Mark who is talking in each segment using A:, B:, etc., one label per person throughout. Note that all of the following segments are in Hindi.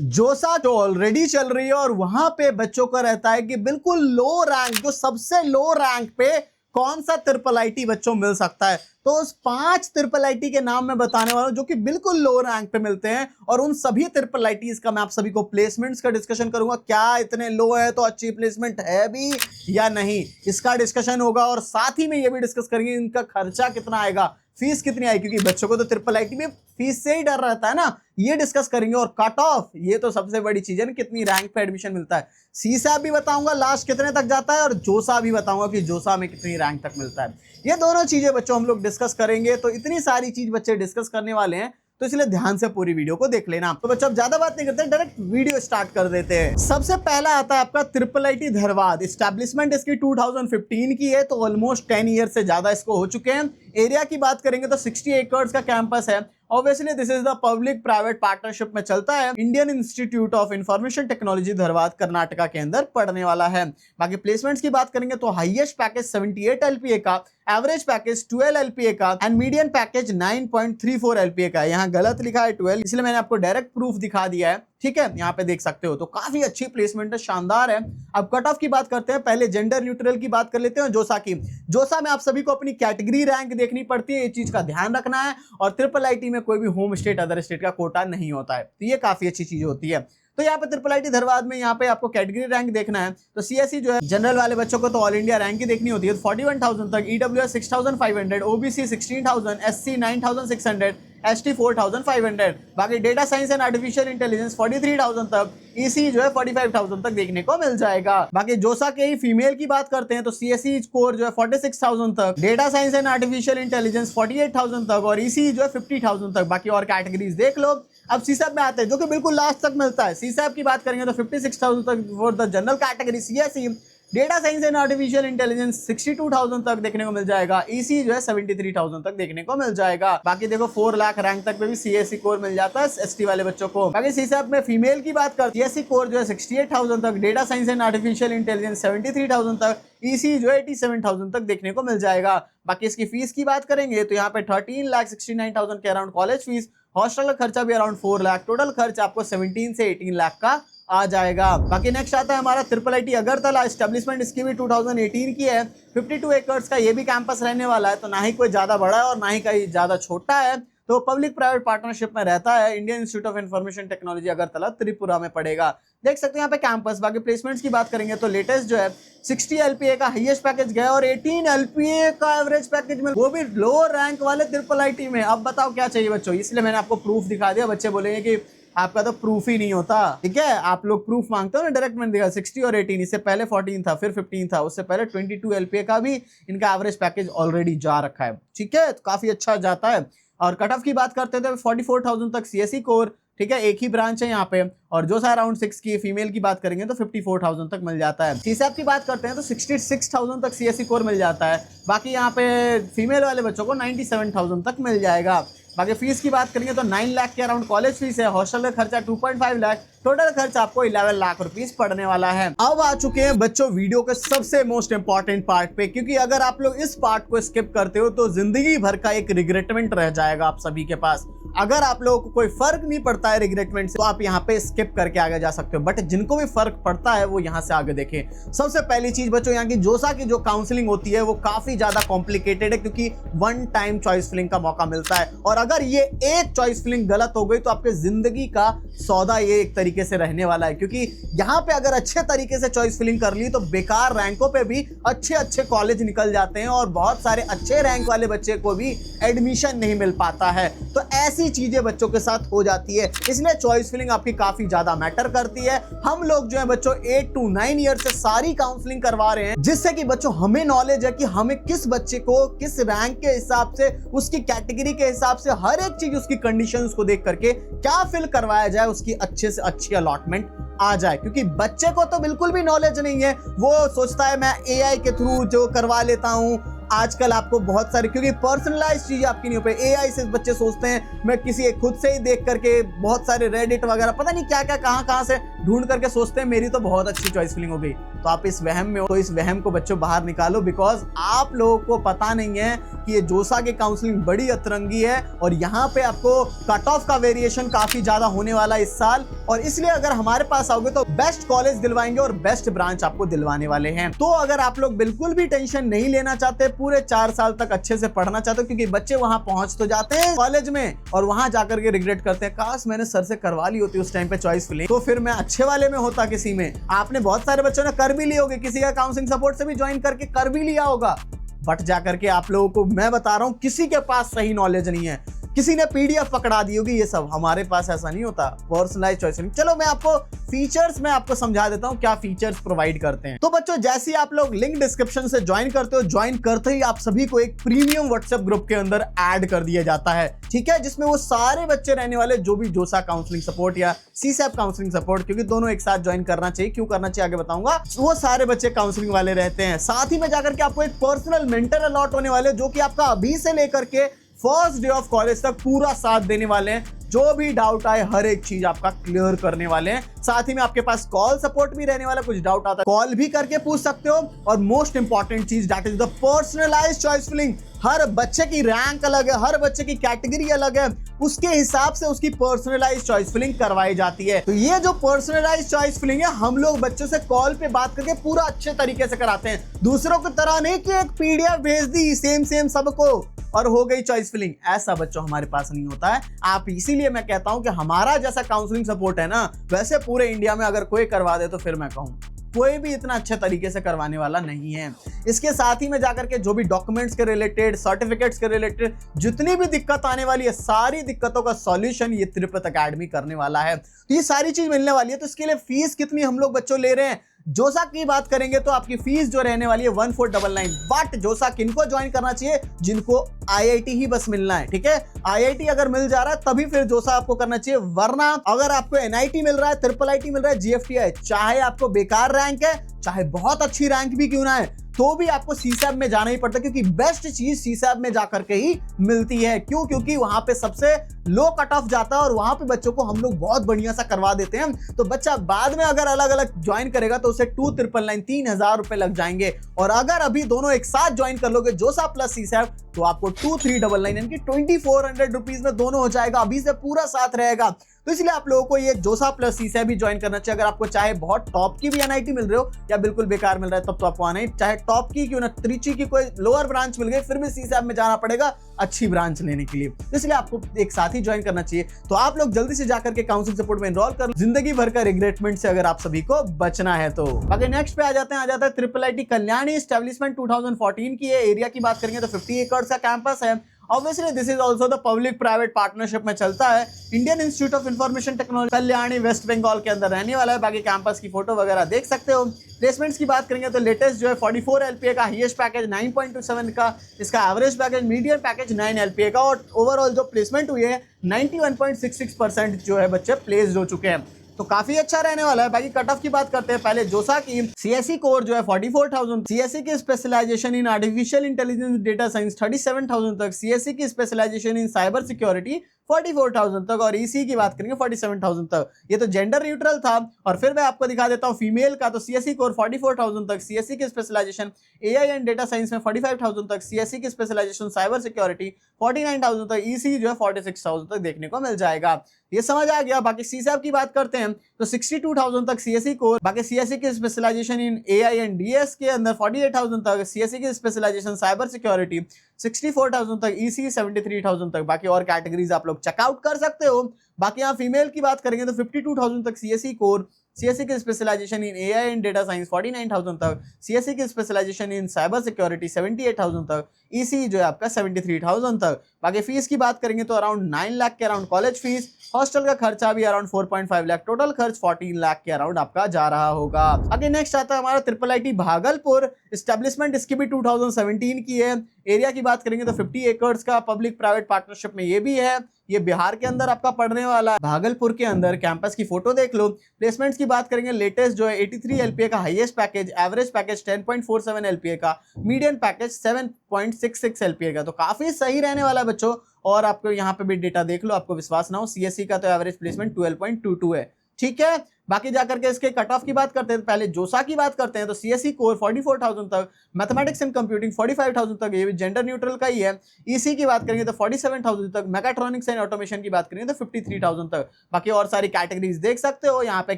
A: जोसा जो ऑलरेडी चल रही है और वहां पे बच्चों का रहता है कि बिल्कुल लो रैंक, जो सबसे लो रैंक पे कौन सा ट्रिपल आईटी बच्चों मिल सकता है। तो उस 5 ट्रिपल आईटी के नाम मैं बताने वाला हूं जो कि बिल्कुल लो रैंक पे मिलते हैं, और उन सभी ट्रिपल आईटीज का मैं आप सभी को प्लेसमेंट्स का डिस्कशन करूंगा। क्या इतने लो है तो अच्छी प्लेसमेंट है भी या नहीं, इसका डिस्कशन होगा। और साथ ही में ये भी डिस्कस करेंगे इनका खर्चा कितना आएगा, फीस कितनी आएगी, क्योंकि बच्चों को तो ट्रिपल आईटी में फीस से ही डर रहता है ना, ये डिस्कस करेंगे। और कट ऑफ, ये तो सबसे बड़ी चीज है ना, कितनी रैंक पे एडमिशन मिलता है। सीसैप भी बताऊंगा लास्ट कितने तक जाता है, और जोसा भी बताऊंगा कि जोसा में कितनी रैंक तक मिलता है। ये दोनों चीजें बच्चों हम लोग डिस्कस करेंगे। तो इतनी सारी चीज बच्चे डिस्कस करने वाले हैं, तो इसलिए ध्यान से पूरी वीडियो को देख लेना। तो बच्चों अब ज्यादा बात नहीं करते, डायरेक्ट वीडियो स्टार्ट कर देते हैं। सबसे पहला आता है आपका ट्रिपल आईटी धनबाद। एस्टैब्लिशमेंट इसकी 2015 की है, तो ऑलमोस्ट 10 ईयर से ज्यादा इसको हो चुके हैं। एरिया की बात करेंगे तो 60 एकड़ का कैंपस है। Obviously this is the public private partnership में चलता है। Indian Institute of Information technology Dhanbad Karnataka के अंदर पढ़ने वाला है। बाकी प्लेसमेंट्स की बात करेंगे तो हाईएस्ट पैकेज 78 एलपीए का, एवरेज पैकेज 12 एलपीए का एंड मीडियन पैकेज 9.34 एलपीए का। यहाँ गलत लिखा है 12, इसलिए मैंने आपको डायरेक्ट प्रूफ दिखा दिया है। ठीक है, यहाँ पे देख सकते हो। तो काफी अच्छी प्लेसमेंट है, शानदार है। अब कट ऑफ की बात करते हैं, पहले जेंडर न्यूट्रल की बात कर लेते हैं। जोसा की, जोसा में आप सभी को अपनी कैटेगरी रैंक देखनी पड़ती है, ये चीज का ध्यान रखना है। और ट्रिपल आईटी में कोई भी होम स्टेट अदर स्टेट का कोटा नहीं होता है, तो ये काफी अच्छी चीज होती है। तो यहाँ पे ट्रिपल आईटी धनबाद में यहाँ पे आपको कैटेगरी रैंक देखना है। तो सीएससी जो है जनरल वाले बच्चों को तो ऑल इंडिया रैंक ही देखनी होती है, 41,000 तक, ईडब्ल्यूएस 6,500, ओबीसी 16,000, एससी 9,600, एसटी 4,500। बाकी data science and artificial intelligence 43,000 तक, ईसी जो है 45,000 तक देखने को मिल जाएगा। बाकी जोसा के ही फीमेल की बात करते हैं तो सीएससी स्कोर जो है 46,000 तक, data science and artificial intelligence 48,000 तक, और ईसी जो है 50,000 तक। बाकी और कैटेगरीज देख लो। अब सीसैप में आते हैं जो कि बिल्कुल लास्ट तक मिलता है। सीसैप की बात करेंगे तो 56,000 तक for the general category CSC. Data science and artificial intelligence 62,000 तक देखने को मिल जाएगा। ईसी जो है 73,000 तक देखने को मिल जाएगा। बाकी देखो 4 लाख रैंक तक पे भी सीएससी कोर मिल जाता है एसटी वाले बच्चों को। बाकी सीसैप में फीमेल की बात कर, सीएससी कोर जो है 68,000 तक, data science and artificial intelligence 73,000 तक, ईसी जो है 87,000 तक देखने को मिल जाएगा। बाकी इसकी फीस की बात करेंगे तो यहाँ पे 13,69,000 के अराउंड कॉलेज फीस, हॉस्टल का खर्चा भी अराउंड 4 लाख, टोटल खर्च आपको 17 से 18 लाख का आ जाएगा। बाकी नेक्स्ट आता है हमारा ट्रिपल आईटी अगरतला। एस्टेब्लिशमेंट इसकी भी 2018 की है, 52 एकड़ का ये भी कैंपस रहने वाला है। तो ना ही कोई ज्यादा बड़ा है और ना ही कोई ज्यादा छोटा है, तो पब्लिक प्राइवेट पार्टनरशिप में रहता है। Indian Institute of Information technology Agartala Tripura में पड़ेगा। देख सकते हैं यहाँ पे कैंपस। बाकी प्लेसमेंट्स की बात करेंगे तो लेटेस्ट जो है 60 एलपीए का हाईएस्ट पैकेज गया, और 18 एलपीए का एवरेज पैकेज में, वो भी लो रैंक वाले ट्रिपल आईटी में। अब बताओ क्या चाहिए बच्चों, इसलिए मैंने आपको प्रूफ दिखा दिया। बच्चे बोलेंगे कि आपका तो प्रूफ ही नहीं होता, ठीक है, आप लोग प्रूफ मांगते हो ना। डायरेक्ट मैंने देखा 60 और 18, इससे पहले 14 था, फिर 15 था, उससे पहले 22 एलपीए का भी इनका एवरेज पैकेज ऑलरेडी जा रखा है। ठीक है, तो काफी अच्छा जाता है। और कट ऑफ की बात करते हैं तो 44,000 तक सीएससी कोर, ठीक है, एक ही ब्रांच है यहाँ पे। और जो सा अराउंड 6 की फीमेल की बात करेंगे तो 54,000 तक मिल जाता है। सीसैप की बात करते हैं तो 66,000 तक सीएससी कोर मिल जाता है। बाकी यहाँ पे फीमेल वाले बच्चों को 97,000 तक मिल जाएगा। बाकी फीस की बात करेंगे तो 9 लाख के अराउंड कॉलेज फीस है, हॉस्टल का खर्चा 2.5 लाख, टोटल खर्च आपको 11 लाख रुपीस पड़ने वाला है। अब आ चुके हैं बच्चों वीडियो के सबसे मोस्ट इंपॉर्टेंट पार्ट पे, क्योंकि अगर आप लोग इस पार्ट को स्किप करते हो तो जिंदगी भर का एक रिग्रेटमेंट रह जाएगा आप सभी के पास। अगर आप लोगों को कोई फर्क नहीं पड़ता है रिग्रेटमेंट से, तो आप यहाँ पे स्किप करके आगे जा सकते हो, बट जिनको भी फर्क पड़ता है वो यहाँ से आगे देखें। सबसे पहली चीज बच्चों, यहाँ की जोसा की जो काउंसलिंग होती है वो काफी ज्यादा कॉम्प्लिकेटेड है, क्योंकि 1 टाइम चॉइस फिलिंग का मौका मिलता है। और अगर ये एक चॉइस फिलिंग गलत हो गई तो आपके जिंदगी का सौदा ये एक तरीके से रहने वाला है। क्योंकि यहाँ पे अगर अच्छे तरीके से चॉइस फिलिंग कर ली तो बेकार रैंकों पे भी अच्छे अच्छे कॉलेज निकल जाते हैं, और बहुत सारे अच्छे रैंक वाले बच्चे को भी एडमिशन नहीं मिल पाता है। तो ऐसी चीजें बच्चों के साथ हो जाती है, इसलिए चॉइस फिलिंग आपकी काफी ज्यादा मैटर करती है। हम लोग जो है बच्चों 8 to 9 ईयर से सारी काउंसलिंग करवा रहे हैं, जिससे कि बच्चों हमें नॉलेज है कि हमें किस बच्चे को किस रैंक के हिसाब से, उसकी कैटेगरी के हिसाब से, हर एक चीज उसकी कंडीशंस को देख करके क्या फिल करवाया जाए, उसकी अच्छे से अच्छी अलॉटमेंट आ जाए। क्योंकि बच्चे को तो बिल्कुल भी नॉलेज नहीं है, वो सोचता है मैं एआई के थ्रू जो करवा लेता हूं। आजकल आपको बहुत सारे, क्योंकि पर्सनलाइज चीजें आपकी नहीं हो पाई, एआई से बच्चे सोचते हैं मैं किसी एक खुद से ही देख करके बहुत सारे रेडिट वगैरह पता नहीं क्या क्या कहां से ढूंढ करके सोचते हैं मेरी तो बहुत अच्छी चॉइस फिलिंग हो गई, तो आप इस वहम में हो, तो इस वहम को बच्चों बाहर निकालो, बिकॉज आप लोगों को पता नहीं है कि ये जोसा की काउंसलिंग बड़ी अतरंगी है और यहाँ पे आपको कट ऑफ का वेरिएशन काफी ज्यादा होने वाला है इस साल, और इसलिए अगर हमारे पास आओगे तो बेस्ट कॉलेज दिलवाएंगे और बेस्ट ब्रांच आपको दिलवाने वाले हैं। तो अगर आप लोग बिल्कुल भी टेंशन नहीं लेना चाहते, पूरे 4 साल तक अच्छे से पढ़ना चाहते हो, क्योंकि बच्चे वहां पहुंच तो जाते हैं कॉलेज में और वहां जाकर के रिग्रेट करते हैं, काश मैंने सर से करवा ली होती उस टाइम पे चॉइस फिलिंग, तो फिर मैं अच्छे वाले में होता किसी में। आपने बहुत सारे बच्चों ने कर भी लिए होगे, किसी का काउंसलिंग सपोर्ट से भी ज्वाइन करके कर भी लिया होगा, बट जाकर के आप लोगों को मैं बता रहा हूं किसी के पास सही नॉलेज नहीं है, किसी ने पीडीएफ पकड़ा दी होगी, ये सब हमारे पास ऐसा नहीं होता पर्सनलाइज्ड चॉइस फिलिंग। चलो मैं आपको फीचर्स में आपको समझा देता हूं क्या फीचर्स प्रोवाइड करते हैं। तो बच्चों जैसे ही आप लोग लिंक डिस्क्रिप्शन से ज्वाइन करते हो, ज्वाइन करते ही आप सभी को एक प्रीमियम व्हाट्सएप ग्रुप के अंदर ऐड कर दिया जाता है, ठीक है, जिसमें वो सारे बच्चे रहने वाले जो भी जोसा काउंसलिंग सपोर्ट या सीसैप काउंसलिंग सपोर्ट, क्योंकि दोनों एक साथ ज्वाइन करना चाहिए, क्यों करना चाहिए आगे बताऊंगा, वो सारे बच्चे काउंसलिंग वाले रहते हैं। साथ ही में जाकर के आपको एक पर्सनल मेंटर अलॉट होने वाले जो कि आपका अभी से लेकर के फर्स्ट डे ऑफ कॉलेज तक पूरा साथ देने वाले हैं, जो भी डाउट आए हर एक चीज आपका क्लियर करने वाले हैं। साथ ही में आपके पास कॉल सपोर्ट भी रहने वाला, कुछ डाउट आता है कॉल भी करके पूछ सकते हो, और मोस्ट इंपॉर्टेंट चीज that is the personalised choice filling. हर बच्चे की रैंक अलग है, हर बच्चे की कैटेगरी अलग है, उसके हिसाब से उसकी पर्सनलाइज्ड चॉइस फिलिंग करवाई जाती है। तो ये जो पर्सनलाइज्ड चॉइस फिलिंग है, हम लोग बच्चों से कॉल पे बात करके पूरा अच्छे तरीके से कराते हैं, दूसरों की तरह नहीं कि एक पीडीएफ भेज दी सेम सबको और हो गई चॉइस फिलिंग, ऐसा बच्चों हमारे पास नहीं होता है। आप इसीलिए मैं कहता हूं कि हमारा जैसा काउंसलिंग सपोर्ट है ना, वैसे पूरे इंडिया में अगर कोई करवा दे तो फिर मैं कहूं कोई भी इतना अच्छे तरीके से करवाने वाला नहीं है। इसके साथ ही में जाकर के जो भी डॉक्यूमेंट्स के रिलेटेड, सर्टिफिकेट्स के रिलेटेड जितनी भी दिक्कत आने वाली है, सारी दिक्कतों का सॉल्यूशन ये त्रिपत एकेडमी करने वाला है। तो ये सारी चीज मिलने वाली है। तो इसके लिए फीस कितनी हम लोग बच्चों ले रहे हैं, जोसा की बात करेंगे तो आपकी फीस जो रहने वाली है 1499। बट जोसा किनको ज्वाइन करना चाहिए, जिनको आईआईटी ही बस मिलना है, ठीक है, आईआईटी अगर मिल जा रहा है तभी फिर जोसा आपको करना चाहिए, वरना अगर आपको एनआईटी मिल रहा है, ट्रिपल आईटी मिल रहा है, जीएफटीआई, चाहे आपको बेकार रैंक है, चाहे बहुत अच्छी रैंक भी क्यों ना है, तो भी आपको सीसैप में जाना ही पड़ता है, क्योंकि बेस्ट चीज सीसैप में जाकर के ही मिलती है। क्यों? क्योंकि वहां पे सबसे लो कट ऑफ जाता है और वहां पे बच्चों को हम लोग बहुत बढ़िया सा करवा देते हैं। तो बच्चा बाद में अगर अलग अलग ज्वाइन करेगा तो उसे 2399 3000 रुपए लग जाएंगे, और अगर अभी दोनों एक साथ ज्वाइन कर लोगे जोसा प्लस सीसैप तो आपको 2399 यानी कि 2400 रुपीज में दोनों हो जाएगा, अभी से पूरा साथ रहेगा। तो इसलिए आप लोगों को ये जोसा प्लस सीसैप भी ज्वाइन करना चाहिए। अगर आपको चाहे बहुत टॉप की भी एनआईटी मिल रहे हो या बिल्कुल बेकार मिल रहा है तब तो आपको आना ही, चाहे टॉप की क्यों ना, त्रिची की कोई लोअर ब्रांच मिल गई फिर भी सीसैप में जाना पड़ेगा अच्छी ब्रांच लेने के लिए। तो इसलिए आपको एक साथ ही ज्वाइन करना चाहिए। तो आप लोग जल्दी से जाकर के काउंसलिंग सपोर्ट में एनरोल कर लो, जिंदगी भर का रिग्रेटमेंट से अगर आप सभी को बचना है तो। बाकी नेक्स्ट पे आ जाता है ट्रिपल आईटी कल्याणी एस्टेब्लिशमेंट 2014 की है। एरिया की बात करेंगे तो 50 एकड़ का कैंपस है। Obviously this is also the public private partnership में चलता है। Indian Institute of Information Technology Kalyani West Bengal के अंदर रहने वाला है। बाकी कैंपस की फोटो वगैरह देख सकते हो। प्लेसमेंट्स की बात करेंगे तो लेटेस्ट जो है 44 LPA का हाईएस्ट पैकेज 9.27 का, इसका average package medium package 9 LPA का, और ओवरऑल जो प्लेसमेंट हुई है 91.66% जो है बच्चे प्लेस्ड हो चुके हैं। तो काफी अच्छा रहने वाला है। बाकी कट ऑफ की बात करते हैं। पहले जोसा की सीएससी कोर जो है 44,000, सीएससी की specialisation in artificial intelligence data science 37,000 तक, सीएससी की स्पेशलाइजेशन इन साइबर सिक्योरिटी 44,000 तक, और ईसी की बात करेंगे 47,000 तक। ये तो जेंडर न्यूट्रल था। और फिर मैं आपको दिखा देता हूँ फीमेल का। तो सीएससी कोर 44,000 तक, सीएससी की specialisation AI and data science में 45,000 तक, सीएससी की स्पेशलाइजेशन साइबर सिक्योरिटी 49,000 तक, ईसी जो है 46,000 तक देखने को मिल जाएगा। ये समझ आ गया। बाकी सीसैप की बात करते हैं तो 62,000 तक सीएससी कोर, बाकी सीएससी की specialisation in AI and DS के अंदर 48,000 तक, सीएससी की स्पेशलाइजेशन साइबर सिक्योरिटी 64,000 तक, ईसी 73,000 तक। बाकी और कैटेगरीज आप लोग चेकआउट कर सकते हो। बाकी यहाँ फीमेल की बात करेंगे तो 52,000 तक सीएससी कोर, सीएससी की specialisation in AI and data science 49,000 तक, सीएससी की स्पेशलाइजेशन इन साइबर सिक्योरिटी 78,000 तक, ईसी जो है आपका 73,000 तक। बाकी फीस की बात करेंगे तो अराउंड 9 लाख के अराउंड कॉलेज फीस, हॉस्टल का खर्चा भी अराउंड 4.5 लाख, टोटल खर्च 14 लाख के अराउंड आपका जा रहा होगा। आगे नेक्स्ट आता है हमारा ट्रिपल आईटी भागलपुर एस्टेब्लिशमेंट, इसकी भी 2017 की है। एरिया की बात करेंगे तो 50 एकर्स का पब्लिक प्राइवेट पार्टनरशिप में ये भी है। ये बिहार के अंदर आपका पढ़ने वाला है। भागलपुर के अंदर कैंपस की फोटो देख लो। प्लेसमेंट्स की बात करेंगे लेटेस्ट जो है 83 LPA का highest package, average package 10.47 LPA का, मीडियम पैकेज 7.66 LPA का। तो काफी सही रहने वाला है बच्चों। और आपको यहाँ पे भी डेटा देख लो, आपको विश्वास ना हो, सीएससी का तो एवरेज प्लेसमेंट 12.22 है, ठीक है। बाकी जाकर के इसके कट ऑफ की बात करते हैं, पहले जोसा की बात करते हैं तो सीएसई कोर 44,000 तक, मैथमेटिक्स एंड कंप्यूटिंग 45,000 तक, ये भी जेंडर न्यूट्रल का ही है। ईसी की बात करेंगे तो 47,000 तक, मैकाट्रॉनिक्स एंड ऑटोमेशन की बात करेंगे तो 53,000 तक। बाकी और सारी कैटेगरीज देख सकते हो, यहाँ पे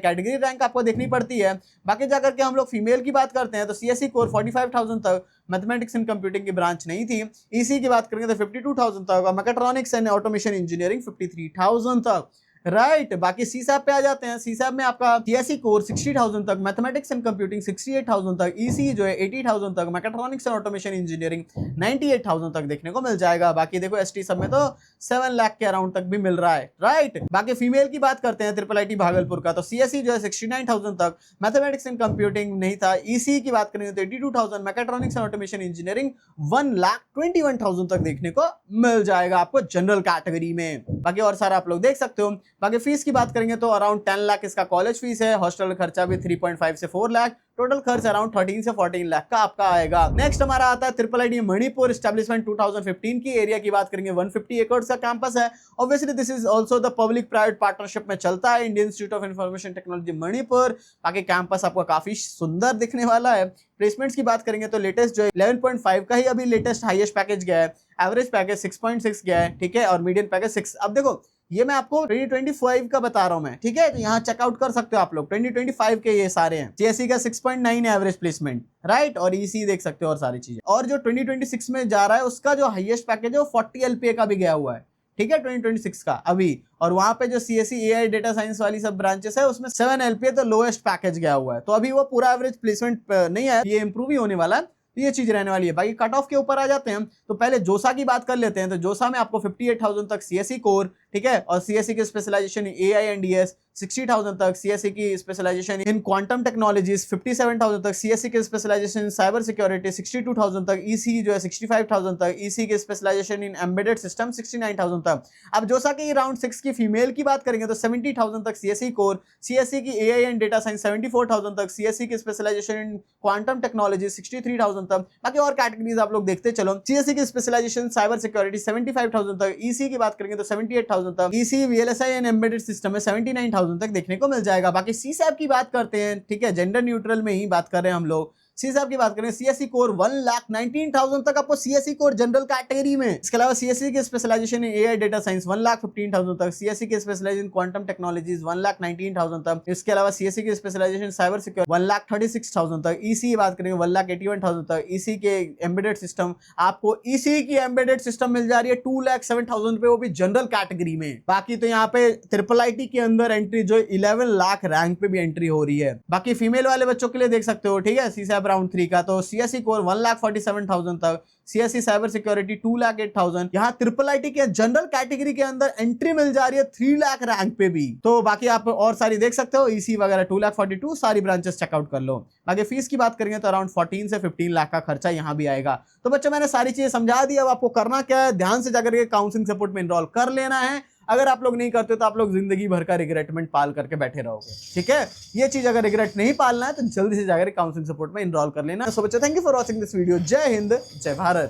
A: कैटेगरी रैंक आपको देखनी पड़ती है। बाकी जाकर के हम लोग फीमेल की बात करते हैं तो सीएसई कोर 45,000 तक, मैथमेटिक्स एंड कंप्यूटिंग की ब्रांच नहीं थी। ईसी की बात करेंगे तो 52,000 तक, और मैकाट्रॉनिक्स एंड ऑटोमेशन इंजीनियरिंग 53,000 तक, राइट। बाकी सीसैप पे आ जाते हैं। सीसैप में आपका सीएसई कोर 60,000 तक, मैथमेटिक्स एंड कंप्यूटिंग 68,000 तक, ईसी जो है 80,000 तक, मैकाट्रॉनिक्स एंड ऑटोमेशन इंजीनियरिंग 98,000 तक देखने को मिल जाएगा। बाकी देखो एसटी सब में तो 7 लाख के अराउंड तक भी मिल रहा है, राइट। बाकी फीमेल की बात करते हैं ट्रिपल आईटी भागलपुर का, तो सीएसई जो है 69,000 तक, मैथमेटिक्स एंड कंप्यूटिंग नहीं था। ईसी की बात करेंगे तो 82,000, मैकाट्रॉनिक्स एंड ऑटोमेशन इंजीनियरिंग 1,21,000 तक देखने को मिल जाएगा आपको जनरल कैटेगरी में। बाकी और सारा आप लोग देख सकते हो। बाकी फीस की बात करेंगे तो अराउंड 10 लाख इसका कॉलेज फीस है, हॉस्टल खर्चा भी 3.5 से 4 लाख, टोटल खर्च अराउंड 13 से 14 लाख का आपका आएगा। नेक्स्ट हमारा आता है ट्रिपल आईटी मणिपुर एस्टैब्लिशमेंट 2015 की। एरिया की बात करेंगे 150 एकड़ का कैंपस है। Obviously this is also the public private partnership में चलता है, Indian Institute of Information technology Manipur. बाकी कैंपस आपको काफी सुंदर दिखने वाला है। प्लेसमेंट्स की बात करेंगे तो लेटेस्ट जो है 11.5 का ही अभी लेटेस्ट हाईएस्ट पैकेज गया है, एवरेज पैकेज 6.6 गया है, ठीक है, और मीडियम पैकेज 6। अब देखो ये मैं आपको 2025 का बता रहा हूं मैं, ठीक है, तो यहाँ चेकआउट कर सकते हो आप लोग। 2025 के ये सारे हैं। सीएसई का 6.9 है एवरेज प्लेसमेंट, राइट, और ईसी देख सकते हो और सारी चीजें। और जो 2026 में जा रहा है उसका जो हाईएस्ट पैकेज है वो 40 एलपीए का भी गया हुआ है, ठीक है, 2026 का अभी। और वहां पे जो सीएसई एआई डेटा साइंस वाली सब ब्रांचेस है उसमें 7 एलपीए तो लोएस्ट पैकेज गया हुआ है। तो अभी वो पूरा एवरेज प्लेसमेंट नहीं है, ये इंप्रूव ही होने वाला है, तो ये चीज रहने वाली है। बाकी कट ऑफ के ऊपर आ जाते हैं तो पहले जोसा की बात कर लेते हैं। तो जोसा में आपको 58,000 तक सीएसई कोर, ठीक है, और सीएसई की स्पेशलाइजेशन एआई एंड डीएस 60,000 तक, सीएसई की स्पेशलाइजेशन इन क्वांटम टेक्नोलॉजीज 57,000 तक, सीएसई की स्पेशलाइजेशन साइबर सिक्योरिटी 62,000 तक, ईसी जो है 65,000 तक, ईसी की स्पेशलाइजेशन इन एम्बेडेड सिस्टम 69,000 तक। अब जोसा की राउंड 6 की फीमेल की बात करेंगे तो 70,000 तक सीएसई कोर, सीएसई की एआई एंड डेटा साइंस 74,000 तक, सीएसई की स्पेशलाइजेशन इन क्वांटम टेक्नोलॉजी 63,000 तक। बाकी और कैटेगरीज आप लोग देखते चलो। सीएसई की स्पेशलाइजेशन साइबर सिक्योरिटी 75,000 तक, ईसी की बात करेंगे तो 78,000 तक, EC VLSI and embedded system में 79,000 तक देखने को मिल जाएगा। बाकी सीसैप की बात करते हैं, ठीक है, जेंडर न्यूट्रल में ही बात कर रहे हैं हम लोग। सीसैप की बात करें सीएसई कोर 1,19,000 तक आपको सीएसई कोर जनरल कैटेगरी में। इसके अलावा सीएसई की specialisation in AI data science 1,15,000 तक, सीएसई की स्पेशलाइजेशन क्वांटम टेक्नोलॉजीज 1,19,000 तक। इसके अलावा सीएसई की स्पेशलाइजेशन साइबर सिक्योरिटी 1,36,000 तक। ईसी की बात करेंगे 1,81,000 तक। ईसी के एम्बेडेड सिस्टम आपको ईसी की एम्बेडेड सिस्टम मिल जा रही है 2,07,000 पे, वो भी जनरल कैटेगरी में। बाकी तो यहाँ पे ट्रिपल आईटी के अंदर एंट्री जो 11 लाख रैंक पे भी एंट्री हो रही है। बाकी फीमेल वाले बच्चों के लिए देख सकते हो, ठीक है, सीसैप राउंड 3 का, तो सीएसई कोर 1,47,000 तक, सीएसई साइबर सिक्योरिटी 2,08,000। यहाँ ट्रिपल आईटी के जनरल कैटेगरी के अंदर एंट्री मिल जा रही है 3 लाख रैंक पे भी। तो बाकी आप और सारी देख सकते हो, ईसी वगैरह 2,42,000, सारी ब्रांचेस चेकआउट कर लो। बाकी फीस की बात करेंगे तो अराउंड 14 से 15 लाख का खर्चा यहाँ भी आएगा। तो बच्चों मैंने सारी चीजें समझा दी। अब आपको करना क्या है, ध्यान से जाकर के काउंसलिंग सपोर्ट में इनरोल कर लेना है। अगर आप लोग नहीं करते तो आप लोग जिंदगी भर का रिग्रेटमेंट पाल करके बैठे रहोगे, ठीक है। ये चीज अगर रिग्रेट नहीं पालना है तो जल्दी से जाकर काउंसलिंग सपोर्ट में इनरोल कर लेना। सो बच्चों, thank you for watching this video. जय हिंद, जय भारत।